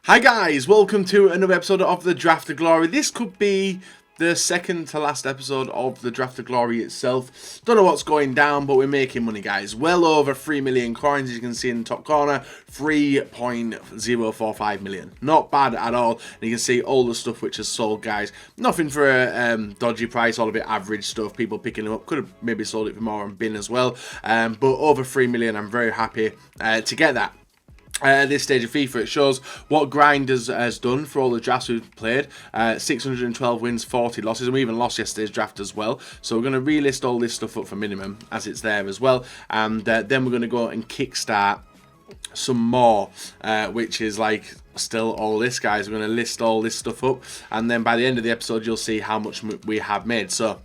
Hi guys, welcome to another episode of the Draft of Glory. This could be the second to last episode of the Draft of Glory itself. Don't know what's going down, but we're making money, guys. Well over 3 million coins, as you can see in the top corner. 3.045 million. Not bad at all. And you can see all the stuff which is sold, guys. Nothing for a dodgy price, all a bit average stuff. People picking them up. Could have maybe sold it for more on bin as well. But over 3 million, I'm very happy to get that. At this stage of FIFA, it shows what Grind has done for all the drafts we've played. 612 wins, 40 losses, and we even lost yesterday's draft as well. So we're going to relist all this stuff up for minimum, as it's there as well. And then we're going to go and kickstart some more, which is like still all this, guys. We're going to list all this stuff up, and then by the end of the episode, you'll see how much we have made. So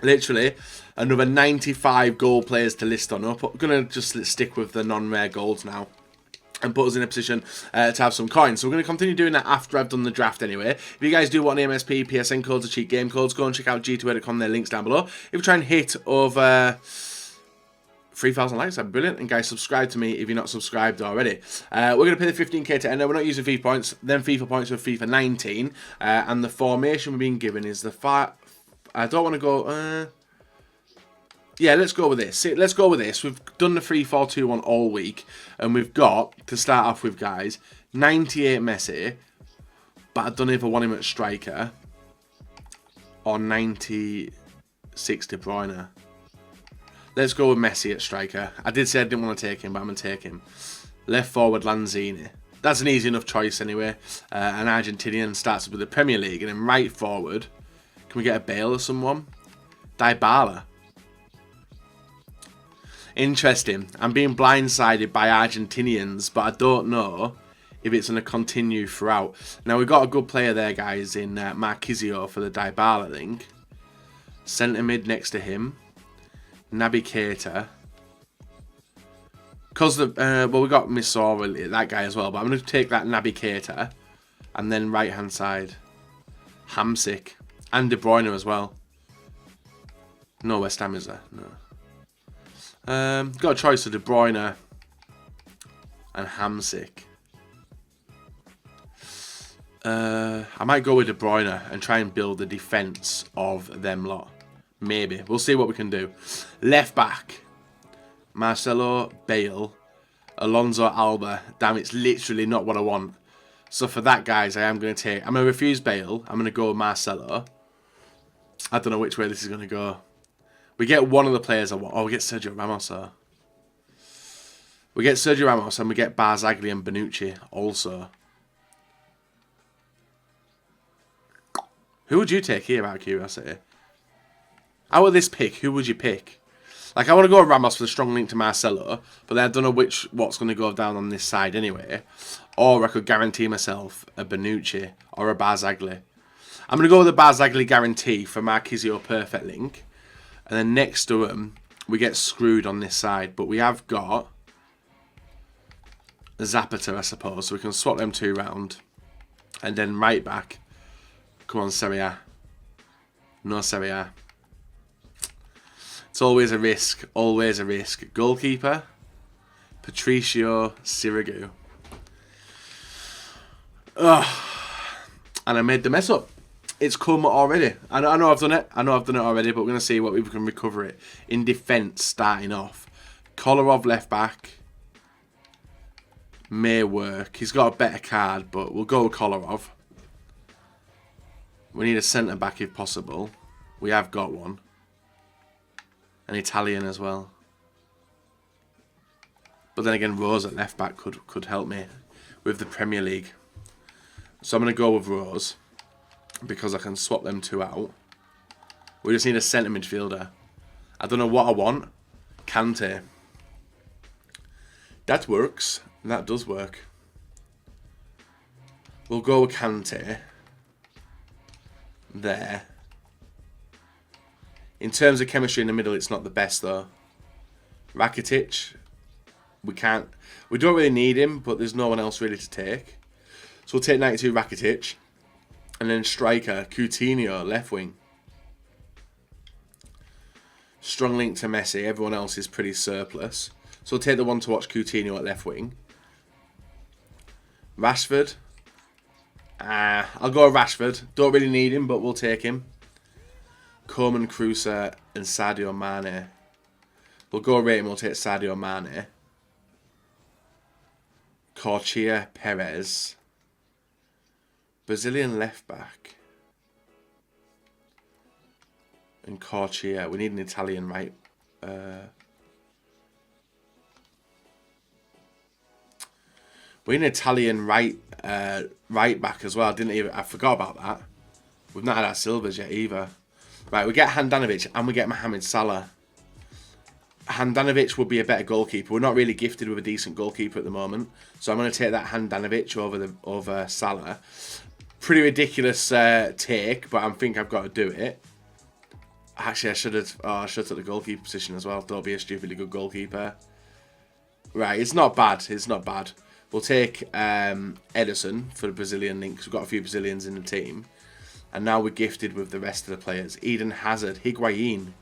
literally another 95 gold players to list on up. I'm going to just stick with the non-rare golds now and put us in a position to have some coins. So we're going to continue doing that after I've done the draft anyway. If you guys do want MSP, PSN codes, or cheat game codes, go and check out g2a.com, their links down below. If you try and hit over 3,000 likes, that'd be brilliant. And guys, subscribe to me if you're not subscribed already. We're going to pay the 15k to enter. We're not using FIFA points. Then FIFA points with FIFA 19. And the formation we're being given is the I don't want to go... Yeah, let's go with this. Let's go with this. We've done the 3-4-2-1 all week. And we've got, to start off with, guys, 98 Messi. But I don't know if I want him at striker. Or 96 De Bruyne. Let's go with Messi at striker. I did say I didn't want to take him, but I'm going to take him. Left forward, Lanzini. That's an easy enough choice anyway. An Argentinian starts with the Premier League. And then right forward, can we get a Bale or someone? Dybala. Interesting. I'm being blindsided by Argentinians, but I don't know if it's going to continue throughout. Now, we've got a good player there, guys, in Marquisio for the Dybala link. Centre mid next to him. Naby Keita. Because well, we got Misora, that guy as well, but I'm going to take that Naby Keita. And then right-hand side, Hamsik. And De Bruyne as well. No West Ham, is there? No. Got a choice of De Bruyne and Hamsik. I might go with De Bruyne and try and build the defence of them lot. Maybe. We'll see what we can do. Left back. Marcelo, Bale, Alonso, Alba. Damn, it's literally not what I want. So for that, guys, I'm going to refuse Bale. I'm going to go with Marcelo. I don't know which way this is going to go. We get one of the players I want. Oh, we get Sergio Ramos, though. We get Sergio Ramos and we get Barzagli and Bonucci also. Who would you take here, out of curiosity? Out of this pick, who would you pick? Like, I want to go with Ramos for the strong link to Marcelo, but then I don't know what's going to go down on this side anyway. Or I could guarantee myself a Bonucci or a Barzagli. I'm going to go with the Barzagli guarantee for Marquisio perfect link. And then next to him, we get screwed on this side. But we have got Zapata, I suppose. So we can swap them two round. And then right back. Come on, Serie A. No Serie A. It's always a risk. Always a risk. Goalkeeper. Patricio Sirigu. Ugh. And I made the mess up. It's come already. I know I've done it. I know I've done it already, but we're going to see what we can recover it. In defence, starting off. Kolarov left back. May work. He's got a better card, but we'll go with Kolarov. We need a centre back if possible. We have got one. An Italian as well. But then again, Rose at left back could help me with the Premier League. So I'm going to go with Rose. Because I can swap them two out. We just need a centre midfielder. I don't know what I want. Kante. That works. That does work. We'll go with Kante. There. In terms of chemistry in the middle, it's not the best though. Rakitic. We don't really need him, but there's no one else really to take. So we'll take 92 Rakitic. And then striker, Coutinho, left wing. Strong link to Messi. Everyone else is pretty surplus. So we'll take the one to watch Coutinho at left wing. Rashford, I'll go with Rashford. Don't really need him, but we'll take him. Coleman, Cruiser, and Sadio Mane. We'll go rate him. We'll take Sadio Mane. Corchia, Perez. Brazilian left back. And Corchia. We need an Italian right. We need an Italian right back as well. I forgot about that. We've not had our Silvers yet either. Right, we get Handanovic and we get Mohamed Salah. Handanovic would be a better goalkeeper. We're not really gifted with a decent goalkeeper at the moment, so I'm going to take that Handanovic over Salah. Pretty ridiculous take, but I think I've got to do it. Actually, I should have took the goalkeeper position as well. Don't be a stupidly good goalkeeper. Right, it's not bad. It's not bad. We'll take Ederson for the Brazilian link, because we've got a few Brazilians in the team. And now we're gifted with the rest of the players. Eden Hazard, Higuain,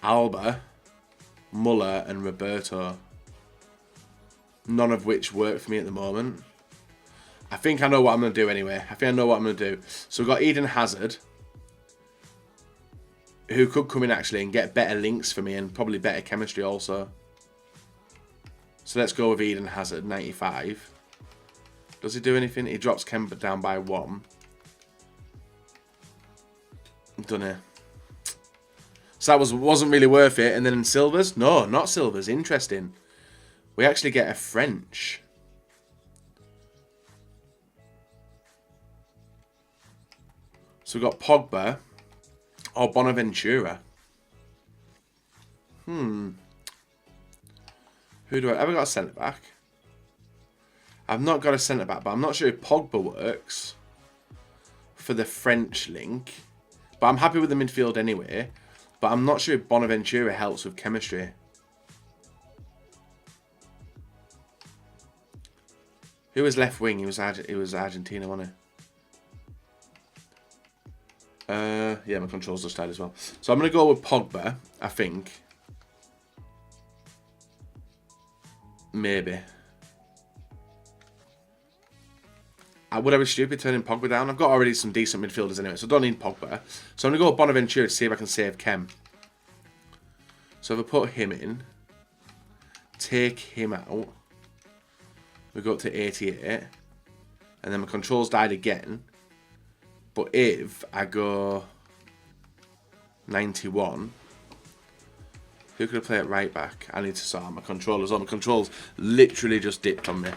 Alba, Muller and Roberto. None of which work for me at the moment. I think I know what I'm going to do anyway. So we've got Eden Hazard, who could come in actually and get better links for me and probably better chemistry also. So let's go with Eden Hazard, 95. Does he do anything? He drops Kemba down by 1. Done it. So that wasn't really worth it. And then in Silvers? No, not Silvers. Interesting. We actually get a French. So we've got Pogba or Bonaventura. Who do I... Have I got a centre-back? I've not got a centre-back, but I'm not sure if Pogba works for the French link. But I'm happy with the midfield anyway. But I'm not sure if Bonaventura helps with chemistry. Who was left wing? He was Argentina, wasn't he? Yeah, my controls just died as well. So I'm going to go with Pogba, I think. Maybe. Would I be stupid turning Pogba down? I've got already some decent midfielders anyway, so I don't need Pogba. So I'm going to go with Bonaventura to see if I can save Kem. So if I put him in, take him out, we go up to 88, and then my controls died again. But if I go 91, who could I play at right back? I need to sort out my controllers. All my controls literally just dipped on me.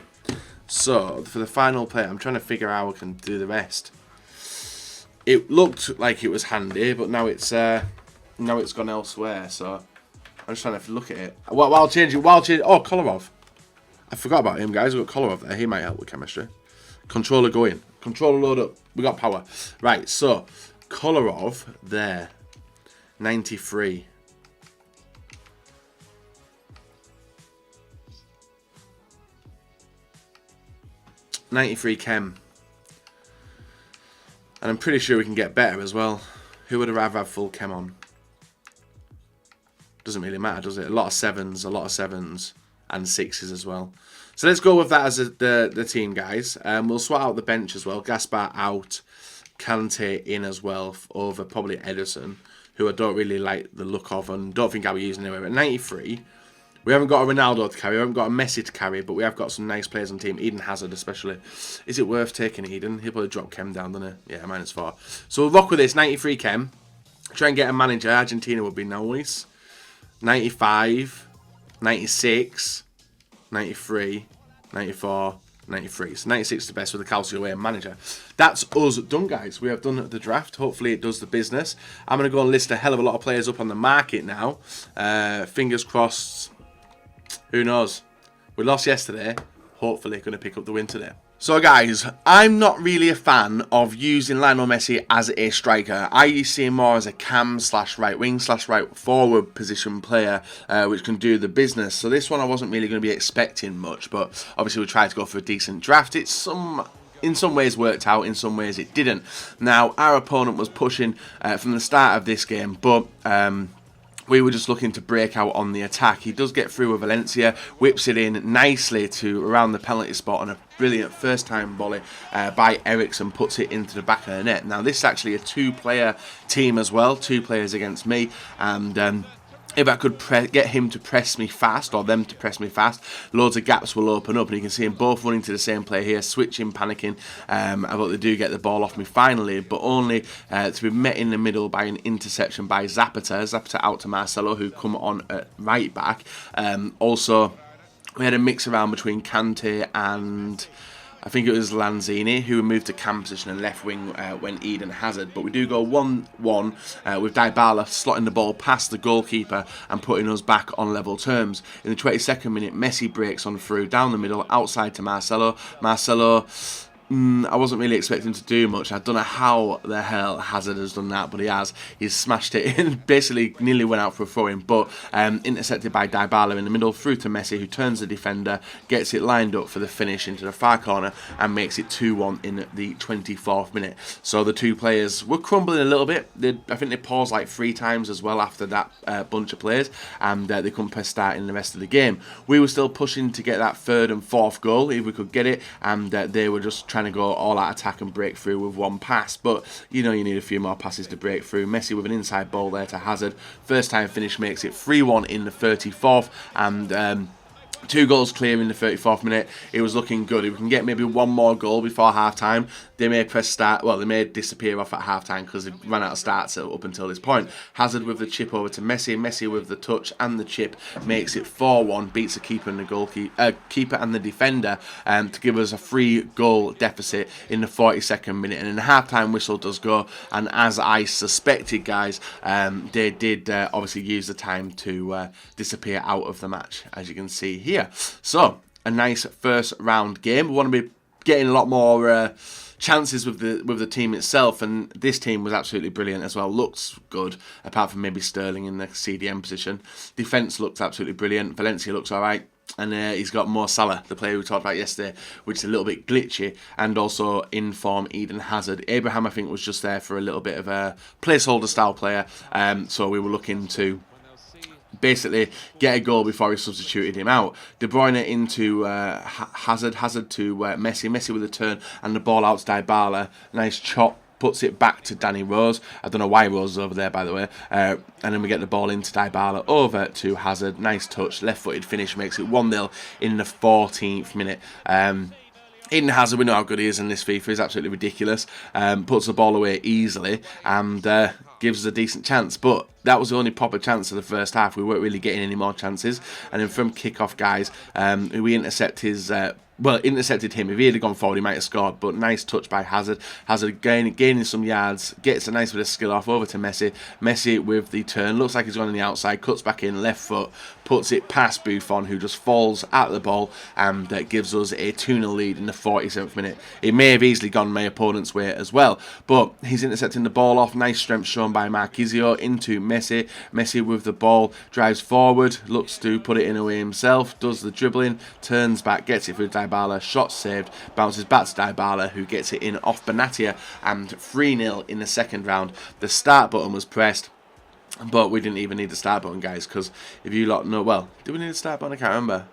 So, for the final play, I'm trying to figure out how I can do the rest. It looked like it was handy, but now it's gone elsewhere. So, I'm just trying to look at it. While changing. Oh, Kolarov. I forgot about him, guys. We've got Kolarov there. He might help with chemistry. Controller go in. Controller load up. We got power. Right, so, Kolarov there. 93. Chem. And I'm pretty sure we can get better as well. Who would I rather have full Chem on? Doesn't really matter, does it? A lot of sevens and 6s as well. So let's go with that as the team, guys. We'll swap out the bench as well. Gaspar out, Kante in as well over probably Ederson, who I don't really like the look of and don't think I'll be using anyway. But 93. We haven't got a Ronaldo to carry, we haven't got a Messi to carry, but we have got some nice players on the team. Eden Hazard especially. Is it worth taking Eden? He'll probably drop Chem down, doesn't he? Yeah, -4. So we'll rock with this, 93 Chem. Try and get a manager. Argentina would be nice. 95, 96, 93, 94, 93. So 96 is the best with the Calcio away manager. That's us done, guys. We have done the draft. Hopefully it does the business. I'm going to go and list a hell of a lot of players up on the market now. Fingers crossed. Who knows? We lost yesterday. Hopefully going to pick up the win today. So guys, I'm not really a fan of using Lionel Messi as a striker. I see him more as a cam / right wing / right forward position player, which can do the business. So this one I wasn't really going to be expecting much, but obviously we tried to go for a decent draft. In some ways worked out, in some ways it didn't. Now, our opponent was pushing from the start of this game, but we were just looking to break out on the attack. He does get through with Valencia, whips it in nicely to around the penalty spot, and a brilliant first-time volley by Eriksson puts it into the back of the net. Now, this is actually a two-player team as well, 2 players against me, and if I could get him to press me fast, or them to press me fast, loads of gaps will open up, and you can see them both running to the same player here, switching, panicking, but they do get the ball off me finally, but only to be met in the middle by an interception by Zapata out to Marcelo, who come on at right back. Also, we had a mix around between Kante and I think it was Lanzini, who moved to cam position and left wing when Eden Hazard. But we do go 1-1 with Dybala slotting the ball past the goalkeeper and putting us back on level terms. In the 22nd minute, Messi breaks on through, down the middle, outside to Marcelo. Marcelo, I wasn't really expecting to do much. I don't know how the hell Hazard has done that, but he has. He's smashed it in, basically nearly went out for a throw-in, but intercepted by Dybala in the middle, through to Messi, who turns the defender, gets it lined up for the finish into the far corner, and makes it 2-1 in the 24th minute. So the 2 players were crumbling a little bit. I think they paused like 3 times as well after that bunch of players, and they couldn't press start in the rest of the game. We were still pushing to get that 3rd and 4th goal, if we could get it, and they were just trying to go all out attack and break through with 1 pass, but you know you need a few more passes to break through. Messi with an inside ball there to Hazard. First time finish makes it 3-1 in the 34th, and 2 goals clear in the 34th minute. It was looking good. If we can get maybe 1 more goal before half-time, they may press start. Well, they may disappear off at half-time because they've run out of starts up until this point. Hazard with the chip over to Messi. Messi with the touch and the chip makes it 4-1. Beats the keeper and the keeper and the defender to give us a 3-goal deficit in the 42nd minute. And then the half-time whistle does go. And as I suspected, guys, they did obviously use the time to disappear out of the match, as you can see here. So a nice first round game. We want to be getting a lot more chances with the team itself, and this team was absolutely brilliant as well. Looks good, apart from maybe Sterling in the CDM position. Defence looks absolutely brilliant. Valencia looks alright. And he's got Mo Salah, the player we talked about yesterday, which is a little bit glitchy, and also in form Eden Hazard. Abraham, I think, was just there for a little bit of a placeholder style player, so we were looking to basically get a goal before he substituted him out. De Bruyne into Hazard to Messi with a turn and the ball out to Dybala. Nice chop, puts it back to Danny Rose. I don't know why Rose is over there, by the way. And then we get the ball into Dybala, over to Hazard. Nice touch, left-footed finish, makes it 1-0 in the 14th minute. Eden Hazard, we know how good he is in this FIFA. He's absolutely ridiculous. Puts the ball away easily and gives us a decent chance. But that was the only proper chance of the first half. We weren't really getting any more chances. And then from kick-off, guys, we intercept his... intercepted him. If he had gone forward, he might have scored. But nice touch by Hazard. Hazard gaining some yards, gets a nice bit of skill off over to Messi. Messi with the turn. Looks like he's going on the outside, cuts back in, left foot, puts it past Buffon, who just falls at the ball, and gives us a 2-0 lead in the 47th minute. It may have easily gone my opponent's way as well, but he's intercepting the ball off. Nice strength shown by Marquisio into Messi. Messi with the ball, drives forward, looks to put it in away himself, does the dribbling, turns back, gets it through Dybala, shot saved, bounces back to Dybala, who gets it in off Benatia, and 3-0 in the second round. The start button was pressed, but we didn't even need the start button, guys, because if you lot know, well, did we need the start button? I can't remember.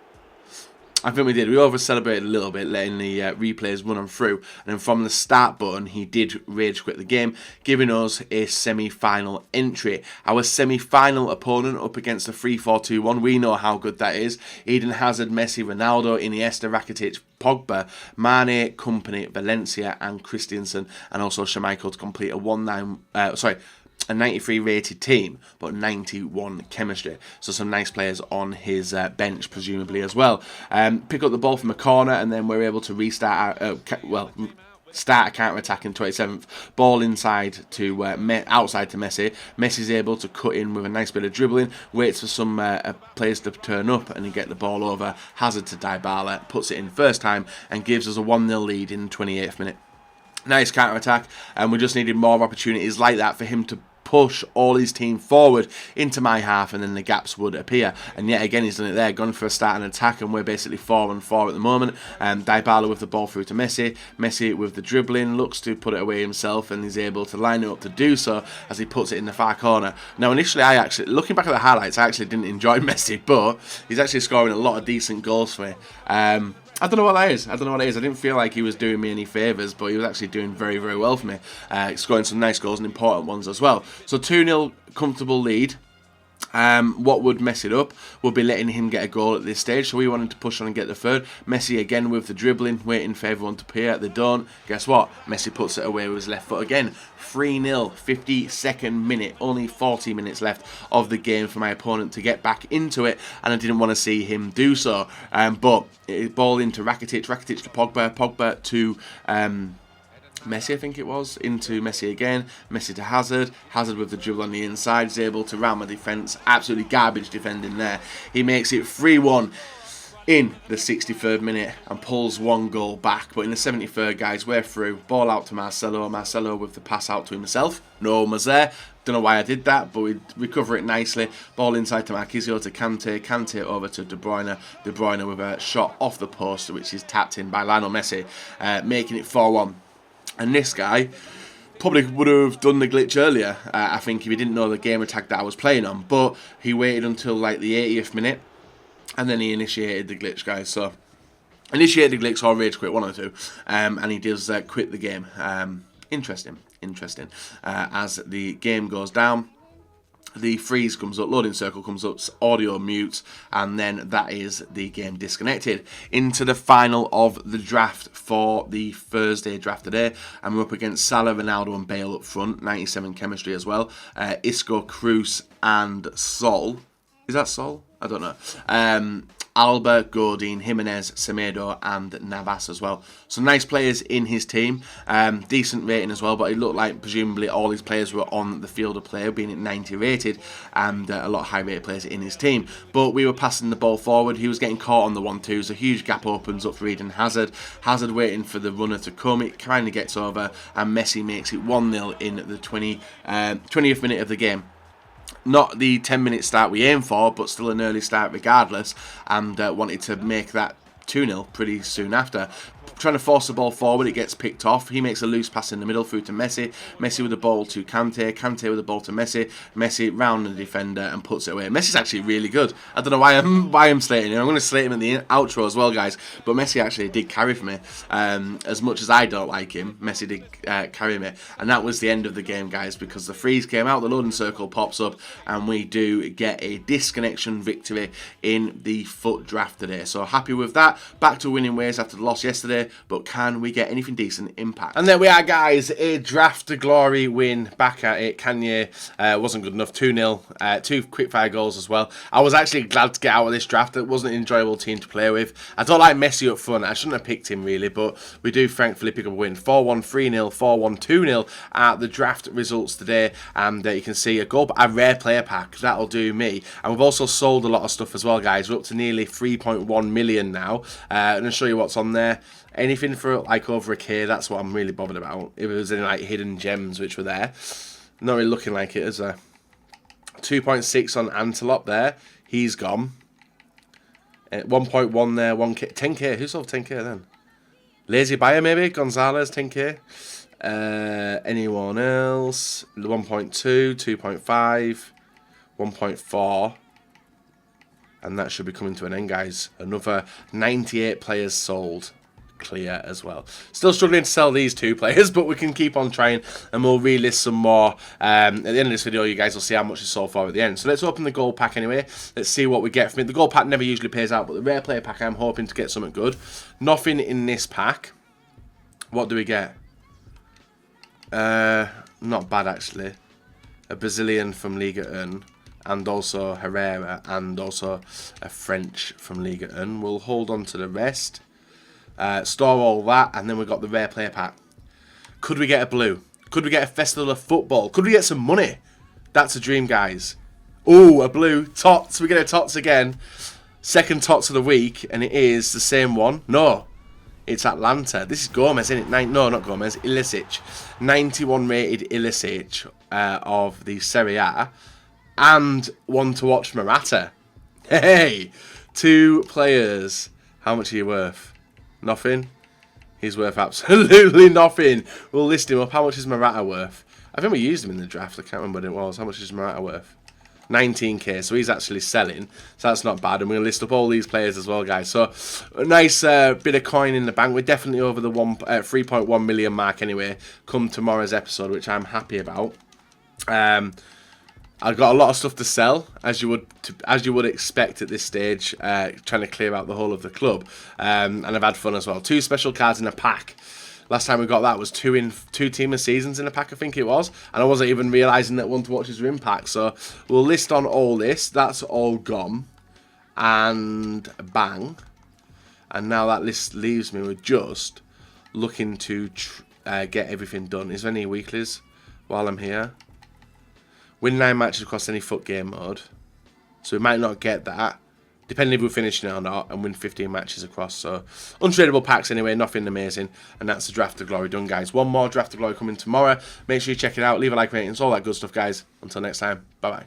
I think we did. We over-celebrated a little bit, letting the replays run on through. And then from the start button, he did rage quit the game, giving us a semi-final entry. Our semi-final opponent up against the 3-4-2-1. We know how good that is. Eden Hazard, Messi, Ronaldo, Iniesta, Rakitic, Pogba, Mane, Kompany, Valencia, and Christensen. And also Schmeichel to complete a 93 rated team, but 91 chemistry. So some nice players on his bench, presumably, as well. Pick up the ball from a corner, and then we're able to restart start a counter-attack in 27th. Ball inside to outside to Messi. Messi's able to cut in with a nice bit of dribbling, waits for some players to turn up, and then get the ball over. Hazard to Dybala, puts it in first time, and gives us a 1-0 lead in the 28th minute. Nice counter-attack, and we just needed more opportunities like that for him to push all his team forward into my half, and then the gaps would appear. And yet again, he's done it there, gone for a start and attack, and we're basically 4-on-4 at the moment. Dybala with the ball through to Messi. Messi with the dribbling, looks to put it away himself, and he's able to line it up to do so as he puts it in the far corner. Now, initially, looking back at the highlights, I actually didn't enjoy Messi, but he's actually scoring a lot of decent goals for me. I don't know what that is. I didn't feel like he was doing me any favours, but he was actually doing very, very well for me. Scoring some nice goals and important ones as well. So 2-0 comfortable lead. What would mess it up would be letting him get a goal at this stage, so we wanted to push on and get the third. Messi again with the dribbling, waiting for everyone to appear. They don't. Guess what? Messi puts it away with his left foot again. 3-0, 52nd minute, only 40 minutes left of the game for my opponent to get back into it, and I didn't want to see him do so. But ball into Rakitic to Pogba to Messi, I think it was, into Messi again, Messi to Hazard with the dribble on the inside, is able to round my defence, absolutely garbage defending there. He makes it 3-1 in the 63rd minute and pulls one goal back, but in the 73rd, guys, we're through. Ball out to Marcelo with the pass out to himself, no one was there. Don't know why I did that, but we recover it nicely. Ball inside to Marquinhos, to Kante over to De Bruyne. De Bruyne with a shot off the post, which is tapped in by Lionel Messi, making it 4-1. And this guy probably would have done the glitch earlier, I think, if he didn't know the game attack that I was playing on. But he waited until like the 80th minute, and then he initiated the glitch, guys. So, initiated the glitch or rage quit, one or two. And he does quit the game. Interesting. As the game goes down, the freeze comes up, loading circle comes up, audio mute, and then that is the game disconnected. Into the final of the draft for the Thursday draft today, and we're up against Salah, Ronaldo and Bale up front, 97 chemistry as well. Isco, Cruz and Sol. Is that Sol? I don't know. Alba, Godin, Jimenez, Semedo and Navas as well. Some nice players in his team. Decent rating as well, but it looked like presumably all his players were on the field of play, being at 90 rated, and a lot of high rated players in his team. But we were passing the ball forward. He was getting caught on the 1-2s. A huge gap opens up for Eden Hazard. Hazard waiting for the runner to come. It kind of gets over, and Messi makes it 1-0 in the 20th minute of the game. Not the 10-minute start we aim for, but still an early start regardless, and wanted to make that 2-0 pretty soon after. Trying to force the ball forward, it gets picked off. He makes a loose pass in the middle through to Messi. Messi with the ball to Kante. Kante with the ball to Messi. Messi round the defender and puts it away. Messi's actually really good. I don't know why I'm slating him. I'm going to slate him in the outro as well, guys. But Messi actually did carry for me. As much as I don't like him, Messi did carry me. And that was the end of the game, guys, because the freeze came out, the loading circle pops up, and we do get a disconnection victory in the FUT draft today. So happy with that. Back to winning ways after the loss yesterday. But can we get anything decent impact? And there we are, guys. A draft to glory win. Back at it. Kanye wasn't good enough. 2-0. 2 quickfire goals as well. I was actually glad to get out of this draft. It wasn't an enjoyable team to play with. I don't like Messi up front. I shouldn't have picked him, really. But we do thankfully pick up a win. 4-1, 3-0, 4-1, 2-0 at the draft results today. And you can see a rare player pack. That'll do me. And we've also sold a lot of stuff as well, guys. We're up to nearly 3.1 million now. And I'll show you what's on there. Anything for like over a K, that's what I'm really bothered about. If it was any like hidden gems which were there. Not really looking like it, is there? 2.6 on Antelope there. He's gone. 1.1 there, 1K. 10K. Who sold 10K then? Lazy Buyer maybe? Gonzalez, 10K. Anyone else? 1.2, 2.5, 1.4. And that should be coming to an end, guys. Another 98 players sold. Clear as well. Still struggling to sell these 2 players, but we can keep on trying, and we'll relist some more at the end of this video. You guys will see how much it's sold for at the end. So let's open the gold pack anyway. Let's see what we get from it. The gold pack never usually pays out, but the rare player pack, I'm hoping to get something good. Nothing in this pack. What do we get? Not bad actually. A Brazilian from Liga 1. And also Herrera, and also a French from Liga 1. We'll hold on to the rest. Store all that, and then we've got the rare player pack. Could we get a blue? Could we get a Festival of Football? Could we get some money? That's a dream, guys. Ooh, a blue. Tots. We get a Tots again. Second Tots of the week, and it is the same one. No. It's Atlanta. This is Gomez, isn't it? No, not Gomez. Ilicic. 91 rated Ilicic of the Serie A. And one to watch Morata. Hey! 2 players. How much are you worth? Nothing? He's worth absolutely nothing. We'll list him up. How much is Morata worth? I think we used him in the draft. I can't remember what it was. How much is Morata worth? 19k, so he's actually selling, so that's not bad. And we'll list up all these players as well, guys. So a nice bit of coin in the bank. We're definitely over the 3.1 million mark anyway come tomorrow's episode, which I'm happy about. I've got a lot of stuff to sell, as you would expect at this stage, trying to clear out the whole of the club, and I've had fun as well. 2 special cards in a pack. Last time we got that was 2 team of seasons in a pack, I think it was. And I wasn't even realising that one to watches were in pack. So we'll list on all this. That's all gone. And bang. And now that list leaves me with just looking to get everything done. Is there any weeklies while I'm here? Win 9 matches across any FUT game mode. So we might not get that, depending if we're finishing it or not, and win 15 matches across. So, untradeable packs anyway, nothing amazing. And that's the Draft of Glory done, guys. One more Draft of Glory coming tomorrow. Make sure you check it out. Leave a like, ratings, all that good stuff, guys. Until next time, bye-bye.